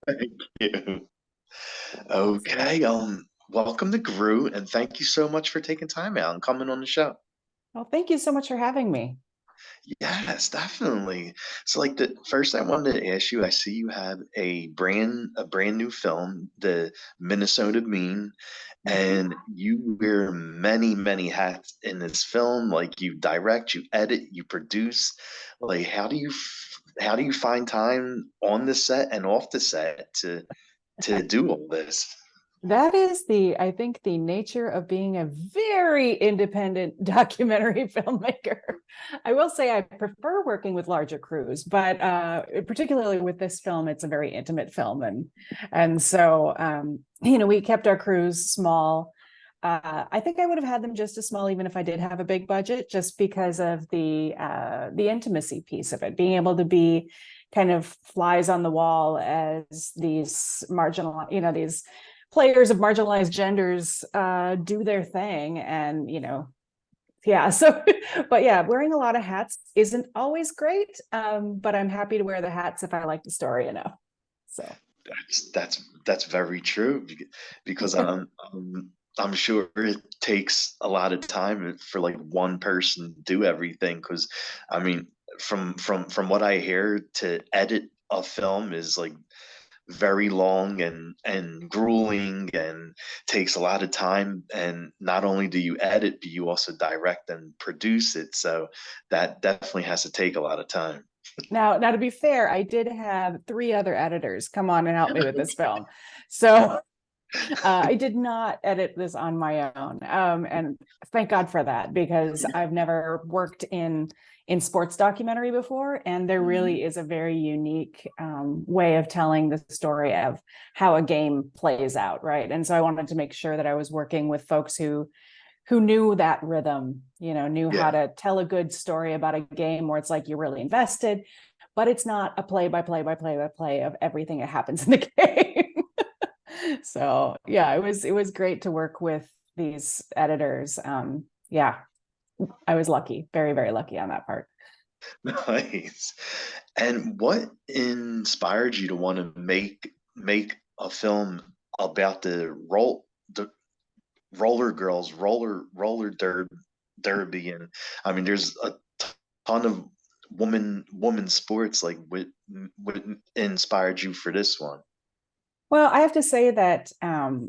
Thank you. Okay, welcome to Grue, and thank you so much for taking time out and coming on the show. Well, thank you so much for having me. Yes, definitely. So, like the first, I wanted to ask you. I see you have a brand new film, the Minnesota Mean, and you wear many, many hats in this film. Like you direct, you edit, you produce. Like, how do you find time on the set and off the set to do all this? That is I think, the nature of being a very independent documentary filmmaker. I will say I prefer working with larger crews, but particularly with this film, it's a very intimate film, and so we kept our crews small. I think I would have had them just as small even if I did have a big budget, just because of the intimacy piece of it, being able to be kind of flies on the wall as these marginal, these players of marginalized genders do their thing. And yeah, so but yeah, wearing a lot of hats isn't always great, but I'm happy to wear the hats if I like the story enough. So That's very true because I'm sure it takes a lot of time for like one person to do everything. Because I mean, from what I hear, to edit a film is like very long and grueling and takes a lot of time. And not only do you edit, but you also direct and produce it. So that definitely has to take a lot of time. now to be fair, I did have three other editors come on and help me with this film. So I did not edit this on my own, and thank God for that, because I've never worked in sports documentary before, and there really is a very unique way of telling the story of how a game plays out, right? And so I wanted to make sure that I was working with folks who knew that rhythm, knew how Yeah. to tell a good story about a game where it's like you're really invested, but it's not a play by play by play by play of everything that happens in the game. So yeah, it was great to work with these editors. Yeah, I was lucky, very, very lucky on that part. Nice. And what inspired you to want to make a film about the roller girls, derby, and I mean, there's a ton of woman sports. Like, what inspired you for this one? Well, I have to say that I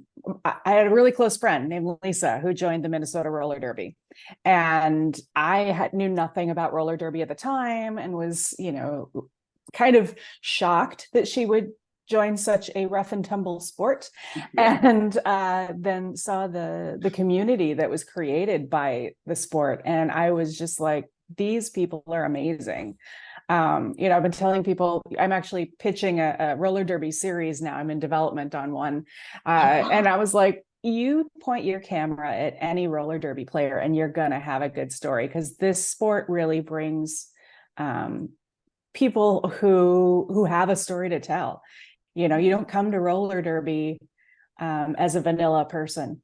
had a really close friend named Lisa who joined the Minnesota Roller Derby. And knew nothing about roller derby at the time, and was, kind of shocked that she would join such a rough and tumble sport. Yeah. And then saw the community that was created by the sport. And I was just like, these people are amazing. I've been telling people I'm actually pitching a roller derby series now. I'm in development on one. Oh, And wow. I was like, you point your camera at any roller derby player and you're going to have a good story, because this sport really brings um, people who have a story to tell. You don't come to roller derby as a vanilla person.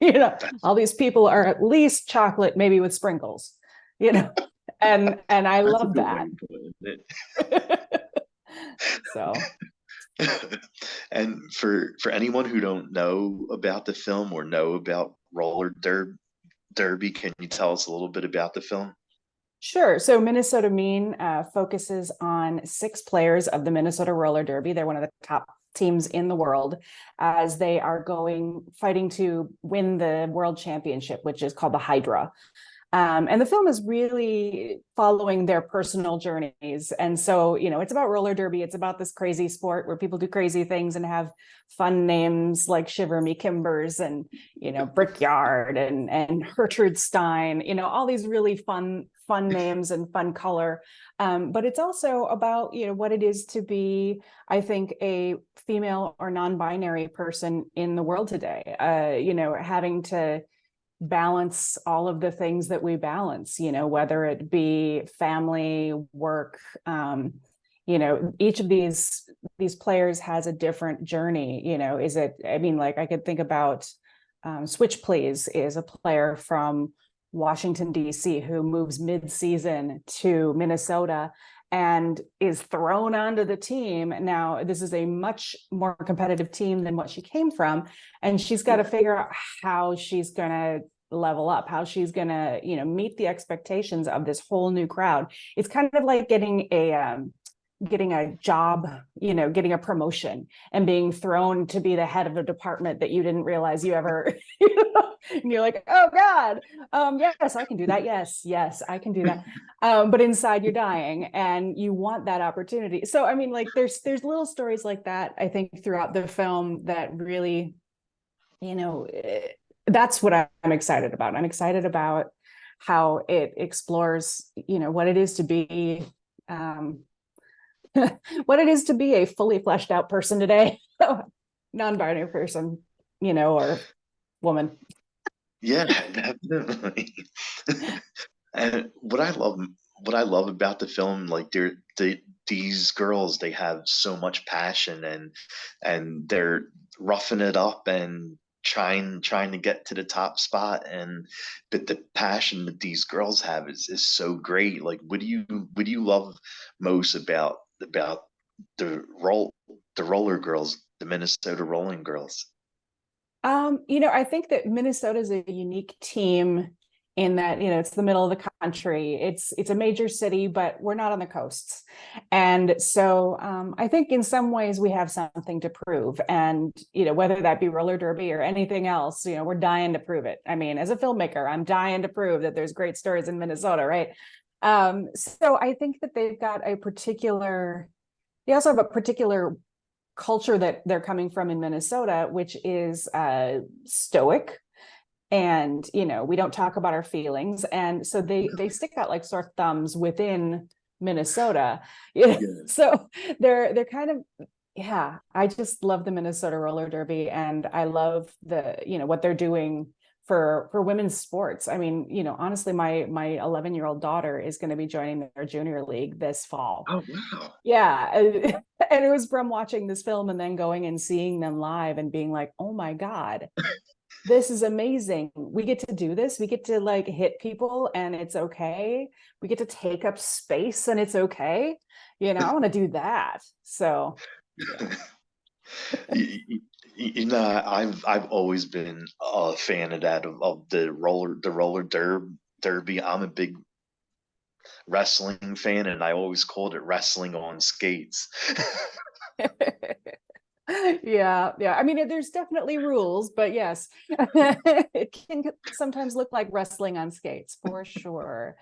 That's All these people are at least chocolate, maybe with sprinkles, you know, and I that's a love good way that. of putting it. So And for anyone who don't know about the film or know about derby, can you tell us a little bit about the film? sure. So Minnesota Mean focuses on six players of the Minnesota Roller Derby. They're one of the top teams in the world, as they are fighting to win the world championship, which is called the Hydra. And the film is really following their personal journeys. And so, it's about roller derby. It's about this crazy sport where people do crazy things and have fun names like Shiver Me Kimbers and, Brickyard and Gertrude Stein, all these really fun names and fun color. But it's also about, what it is to be, I think, a female or non-binary person in the world today, having to balance all of the things that we balance, whether it be family, work. Each of these players has a different journey. I could think about Switch Please is a player from Washington, D.C., who moves mid-season to Minnesota and is thrown onto the team. Now, this is a much more competitive team than what she came from, and she's got to figure out how she's going to level up, how she's going to, meet the expectations of this whole new crowd. It's kind of like getting a job, getting a promotion and being thrown to be the head of a department that you didn't realize you ever, and you're like, oh God, yes, I can do that. Yes, I can do that. But inside you're dying and you want that opportunity. So, I mean, like there's little stories like that, I think, throughout the film that really, that's what I'm excited about. I'm excited about how it explores, what it is to be, what it is to be a fully fleshed out person today, non-binary person, or woman. Yeah, definitely. And what I love about the film, like these girls, they have so much passion, and they're roughing it up and trying to get to the top spot, and but the passion that these girls have is so great. Like, what do you love most about the roller girls, the Minnesota Rolling Girls? I think that Minnesota is a unique team in that, it's the middle of the country. It's a major city, but we're not on the coasts. And so I think in some ways we have something to prove. And, whether that be roller derby or anything else, we're dying to prove it. I mean, as a filmmaker, I'm dying to prove that there's great stories in Minnesota, right? So I think that they also have a particular culture that they're coming from in Minnesota, which is stoic, and we don't talk about our feelings, and so they stick out like sore thumbs within Minnesota. Yeah. So they're kind of, yeah, I just love the Minnesota roller derby, and I love what they're doing for women's sports. I mean, honestly, my 11-year-old daughter is going to be joining their junior league this fall. Oh, wow. Yeah. And it was from watching this film and then going and seeing them live and being like, oh my God, this is amazing. We get to do this. We get to like hit people and it's okay. We get to take up space and it's okay. I want to do that. So yeah. I've always been a fan of that, of the roller derby. I'm a big wrestling fan, and I always called it wrestling on skates. Yeah. I mean, there's definitely rules, but yes, it can sometimes look like wrestling on skates for sure.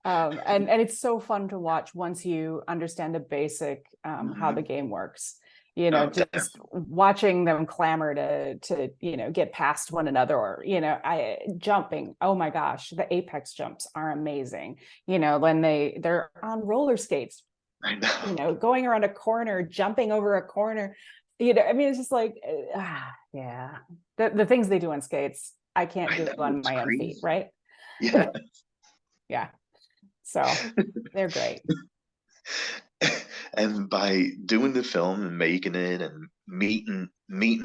And it's so fun to watch once you understand the basic how the game works. Oh, Just watching them clamor to get past one another, or I jumping. Oh my gosh, the apex jumps are amazing. When they're on roller skates, I know. going around a corner, jumping over a corner. I mean, it's just like, yeah, the things they do on skates, I can't I do know, on it's my own feet, crazy. right? Yeah. Yeah, so they're great. And by doing the film and making it and meeting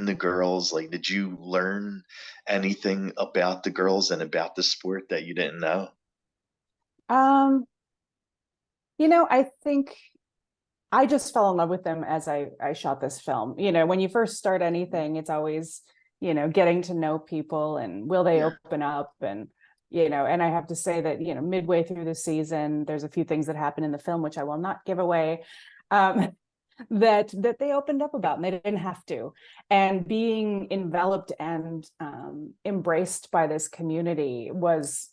the girls, like, did you learn anything about the girls and about the sport that you didn't know? Um, I think I just fell in love with them as I shot this film. When you first start anything, it's always, getting to know people and will they Yeah. open up, and I have to say that, midway through the season, there's a few things that happen in the film, which I will not give away, um, that they opened up about, and they didn't have to. And being enveloped and embraced by this community was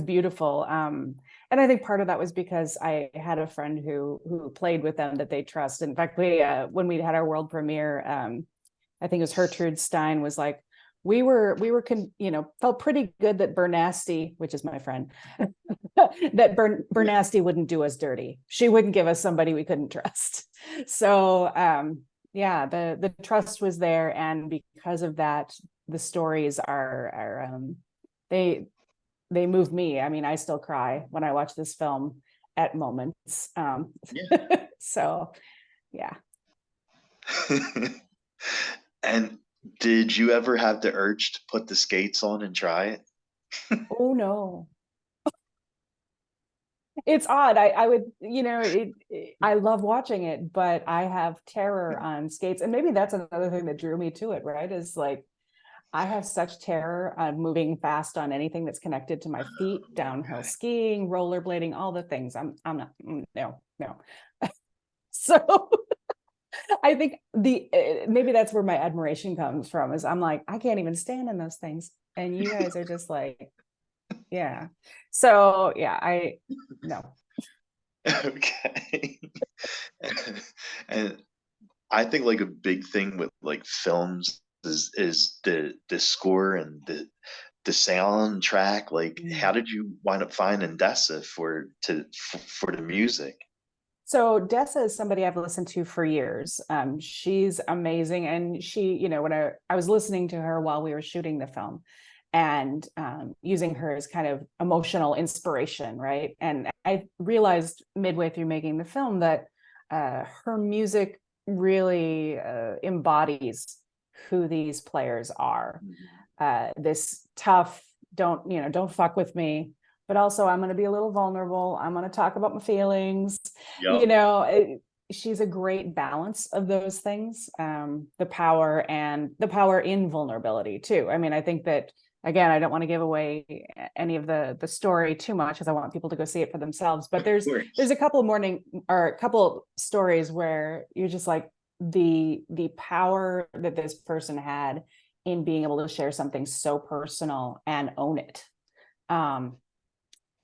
beautiful. And I think part of that was because I had a friend who played with them that they trust. In fact, when we had our world premiere, I think it was Gertrude Stein was like, felt pretty good that Bernasty, which is my friend, that Yeah. Bernasty wouldn't do us dirty. She wouldn't give us somebody we couldn't trust. So yeah, the trust was there, and because of that, the stories are they they move me. I mean, I still cry when I watch this film at moments. Yeah. So yeah. And did you ever have the urge to put the skates on and try it? Oh no. It's odd. I would, I love watching it, but I have terror on skates. And maybe that's another thing that drew me to it, right? Is like, I have such terror on moving fast on anything that's connected to my feet, downhill Okay. skiing, rollerblading, all the things. I'm not, no, no. So I think maybe that's where my admiration comes from, is I'm like, I can't even stand in those things. And you guys are just like, yeah. So yeah, no. Okay. And I think like a big thing with like films is the score and the soundtrack. Like, how Mm. did you wind up finding Dessa for the music? So Dessa is somebody I've listened to for years. She's amazing. And she, when I was listening to her while we were shooting the film, and using her as kind of emotional inspiration, right? And I realized midway through making the film that her music really embodies who these players are. This tough, don't fuck with me, but also I'm going to be a little vulnerable. I'm going to talk about my feelings. Yep. You know, it, she's a great balance of those things. The power in vulnerability too. I mean, I think that, again, I don't want to give away any of the story too much, because I want people to go see it for themselves. But Of there's course. a couple stories where you're just like, the power that this person had in being able to share something so personal and own it. Um,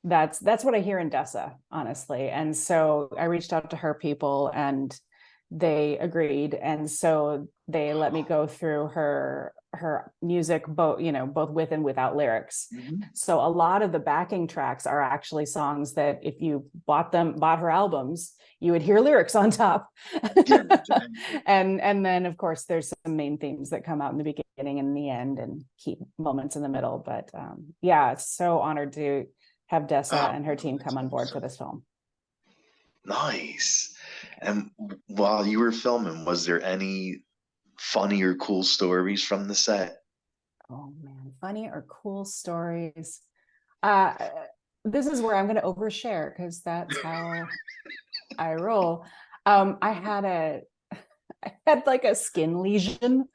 that's what I hear in Dessa, honestly. And so I reached out to her people, and they agreed. And so they let me go through her music, both with and without lyrics. Mhm. So a lot of the backing tracks are actually songs that if you bought her albums, you would hear lyrics on top. Yeah, exactly. And then of course there's some main themes that come out in the beginning and the end, and key moments in the middle. But yeah, so honored to have Oh, Dessa and her team that's come on board for awesome. this film. Nice. And while you were filming, was there any funny or cool stories from the set? Oh man, funny or cool stories. Uh, this is where I'm going to overshare, because that's how I roll. I had I had like a skin lesion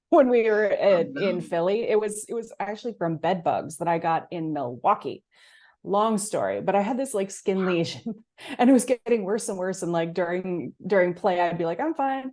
when we were Oh in no. Philly. It was actually from bed bugs that I got in Milwaukee. Long story, but I had this like skin lesion, and it was getting worse and worse. And like during play, I'd be like, I'm fine.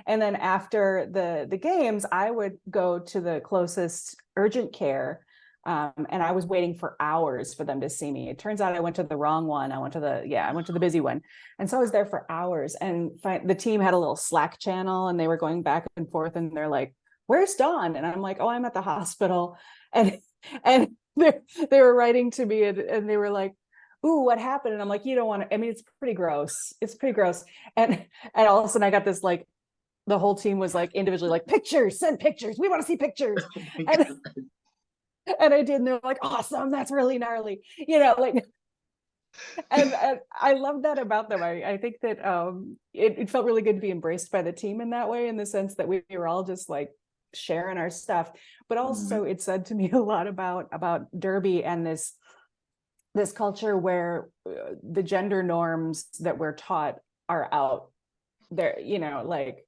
And then after the games, I would go to the closest urgent care. And I was waiting for hours for them to see me. It turns out I went to the wrong one. I went to the busy one. And so I was there for hours, and the team had a little Slack channel, and they were going back and forth, and they're like, where's Dawn? And I'm like, oh, I'm at the hospital. And and they were writing to me, and they were like, ooh, what happened? And I'm like, you don't want to, I mean, it's pretty gross. It's pretty gross. And all of a sudden I got this, like, the whole team was like individually like, pictures, send pictures. We want to see pictures. Oh my And God. and I did, and they're like, awesome, that's really gnarly. Like, and I love that about them. I think that it felt really good to be embraced by the team in that way, in the sense that we were all just like sharing our stuff. But also Mhm. it said to me a lot about Derby, and this culture where the gender norms that we're taught are out there. Like,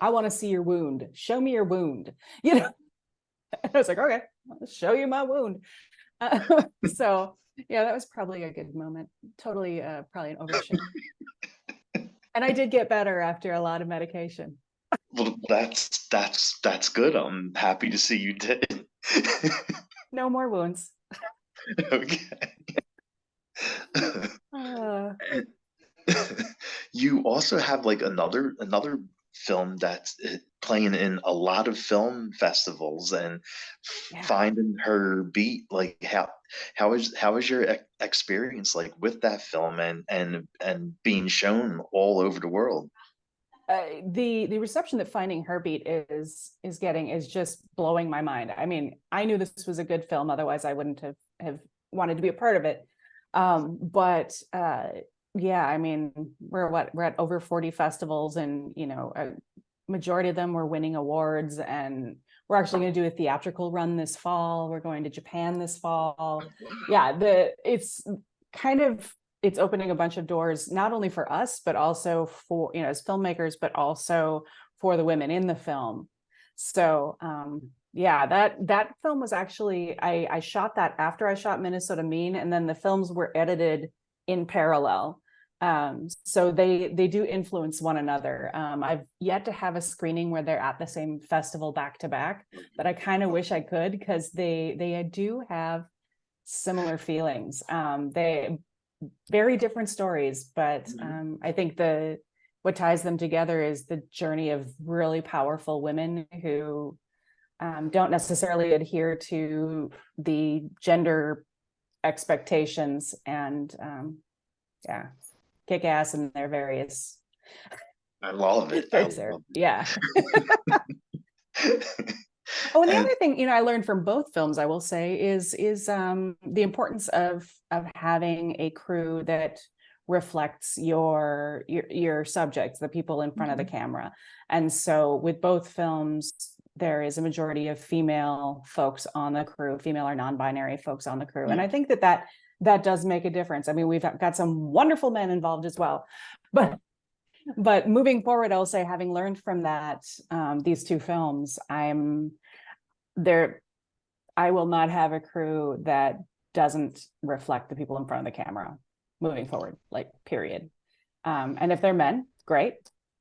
I want to see your wound, show me your wound. And I was like, okay, I'll show you my wound. So yeah, that was probably a good moment. Totally, probably an overshare. And I did get better after a lot of medication. Well, that's good. I'm happy to see you did. No more wounds. Okay. uh, And you also have like another film that's playing in a lot of film festivals, and yeah. finding her beat. Like, how is your experience like with that film, and being shown all over the world? The reception that Finding Heartbeat is getting is just blowing my mind. I mean, I knew this was a good film, otherwise I wouldn't have wanted to be a part of it. But yeah, I mean, we're at over 40 festivals, and a majority of them were winning awards, and we're actually going to do a theatrical run this fall. We're going to Japan this fall. Yeah, it's kind of it's opening a bunch of doors, not only for us, but also for, you know, as filmmakers, but also for the women in the film. So yeah, that film was actually, I shot that after I shot Minnesota Mean, and then the films were edited in parallel. So they do influence one another. I've yet to have a screening where they're at the same festival back to back, but I kind of wish I could, because they do have similar feelings. They very different stories, but I think what ties them together is the journey of really powerful women who don't necessarily adhere to the gender expectations, and yeah, kick ass in their various. I love it. Yeah. Oh, and the And other thing, you know, I learned from both films, I will say, is the importance of having a crew that reflects your subjects, the people in front of the camera. And so with both films, there is a majority of female folks on the crew, female or non-binary folks on the crew. And I think that does make a difference. I mean, we've got some wonderful men involved as well, but moving forward, I'll say, having learned from that, these two films, I will not have a crew that doesn't reflect the people in front of the camera moving forward, like, period. And if they're men, great.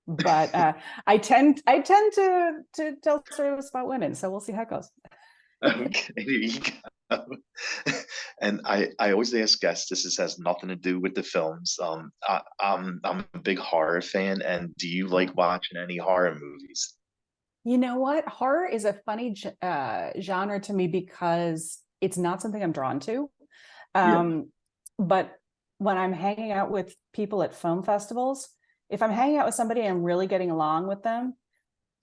But I tend to tell stories about women, so we'll see how it goes. okay, there you go. And I always ask guests, this has nothing to do with the films. I'm a big horror fan, and do you like watching any horror movies? You know what? Horror is a funny genre to me, because it's not something I'm drawn to. Yeah. But when I'm hanging out with people at film festivals, if I'm hanging out with somebody and I'm really getting along with them,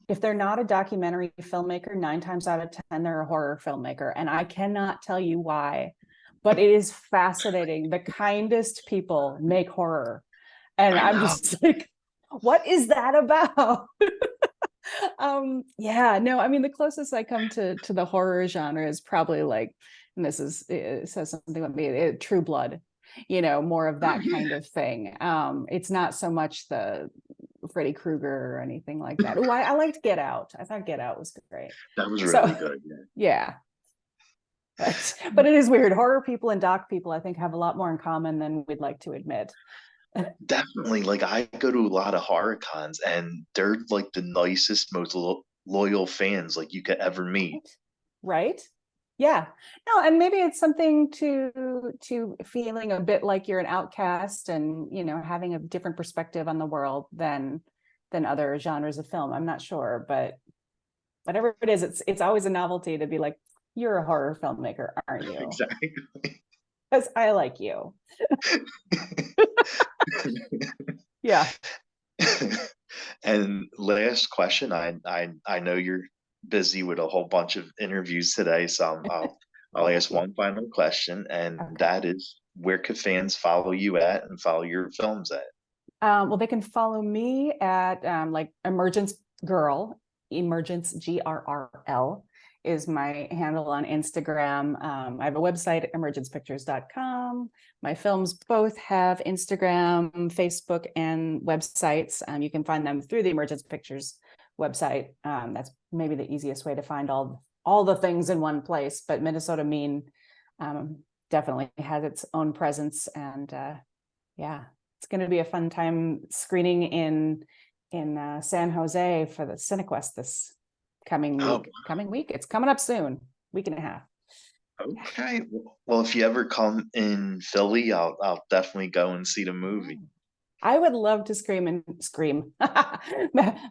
if they're not a documentary filmmaker, 9 times out of 10, they're a horror filmmaker. And I cannot tell you why, but it is fascinating. The kindest people make horror. And I I'm know. just like, what is that about? Yeah, no, I mean, the closest I come to the horror genre is probably like, and it says something about me, True Blood, you know, more of that kind of thing. It's not so much the Freddy Krueger or anything like that. Oh, I liked Get Out. I thought Get Out was great. That was really So good. yeah, but it is weird. Horror people and doc people, I think, have a lot more in common than we'd like to admit. Definitely. Like, I go to a lot of horror cons, and they're like the nicest, most loyal fans like you could ever meet. Right? Yeah. No, and maybe it's something to feeling a bit like you're an outcast, and, you know, having a different perspective on the world than other genres of film. I'm not sure, but whatever it is, it's always a novelty to be like, you're a horror filmmaker, aren't you? Exactly. Because I like you. Yeah. And last question, I know you're busy with a whole bunch of interviews today, so I'll ask Thank you. one final question, and Okay. that is, where could fans follow you at and follow your films at? Well, they can follow me at like Emergence Girl, Emergence GRRL is my handle on Instagram. I have a website, emergencepictures.com. My films both have Instagram, Facebook, and websites. You can find them through the Emergence Pictures website. That's maybe the easiest way to find all the things in one place. But Minnesota Mean definitely has its own presence, and yeah, it's going to be a fun time screening in San Jose for the CineQuest this coming week. Oh, It's coming up soon, week and a half. okay. Well, if you ever come in Philly, I'll definitely go and see the movie. I would love to scream.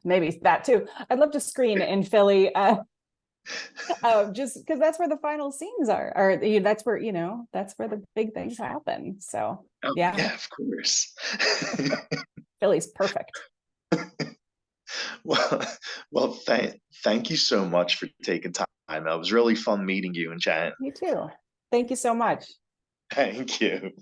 Maybe that too. I'd love to screen in Philly, just because that's where the final scenes are, or that's where, you know, that's where the big things happen. So Oh, yeah, yeah, of course. Philly's perfect. Well, thank you so much for taking time. It was really fun meeting you and chatting. You too. Thank you so much. Thank you.